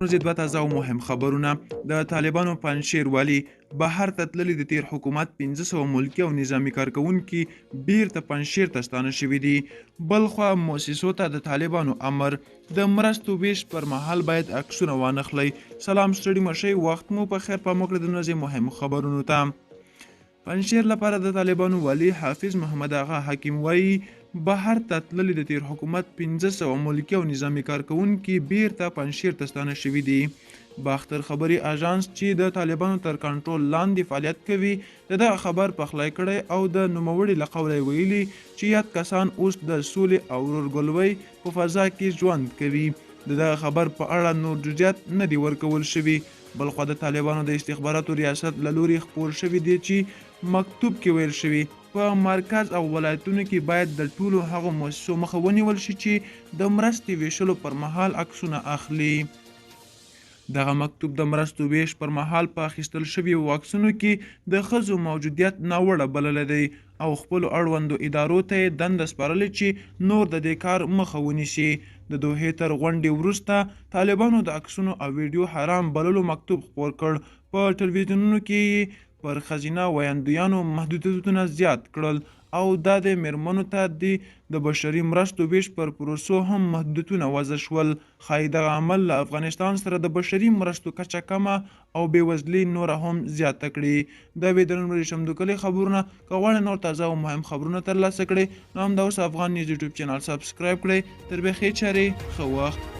ورځې دوه تازه او مهم خبرونه. د طالبانو پنجشیر والي بهر ته تللي د تیر حکومت 1500 ملکي او نظامي کارکوونکي بیرته پنجشیر ته ستانه شوي دي. بلخوا مؤسسو ته د طالبانو امر د مرستو ویش پر مهال باید عکسونه وانخلئ. سلام ستړي مشئ، وخت مو په خیر. په موږ د ورځې مهم خبرونو ته. پنجشیر لپاره د طالبانو والی حافظ محمد آغا حکیم وایي بهر ته تللي د تیر حکومت 1500 ملکي او نظامي کارکوونکي بیرته پنجشیر ته ستانه شوي دي. باختر خبري اژانس چې د طالبانو تر کنټرول لاندې فعالیت کوي د دغه خبر پخلی کړی او د نوموړي له قوله ویلي چې یاد کسان اوس د سولې او ورورګلوۍ په فضا کې ژوند کوي. د دغه خبر په اړه نور جزئیات نه دي ورکول شوي. بلخوا د طالبانو د استخباراتو ریاست له لوري خپور شوي دي چې مکتوب کې ویل شوي په مرکز او ولایتونو کې باید د ټولو هغو مؤسسو مخه ونیول شي چې د مرستې ویشلو پر مهال عکسونه اخلي. دغه مکتوب د مرستو ویش پر مهال په اخیستل شویو عکسونو کې د ښځو موجودیت ناوړه بللی دی او خپلو اړوندو ادارو ته یې دنده سپارلې چې نور د دې کار مخه ونیسي. د دوحې تر غونډې وروسته طالبانو د عکسونو او ویډیو حرام بللو مکتوب خپور کړ. په ټلویزیونونو کې پر ښځینه ویاندویانو محدودیتونه زیات کړل او دا د میرمنو ته د بشري مرستو ویش پر پروسو هم محدودیتونه وضع شول. ښایي دغه عمل له افغانستان سره د بشري مرستو کچه کمه او بېوزلي نوره هم زیاته کړي. دا وې د نن ورځې شمدو کلي خبرونه. که غواړئ نور تازه او مهم خبرونه ترلاسه کړئ نو همدا اوس افغان نیوز یوټیوب چینل سبسکرایب کړئ. تر بخیر چارې، ښه وخت.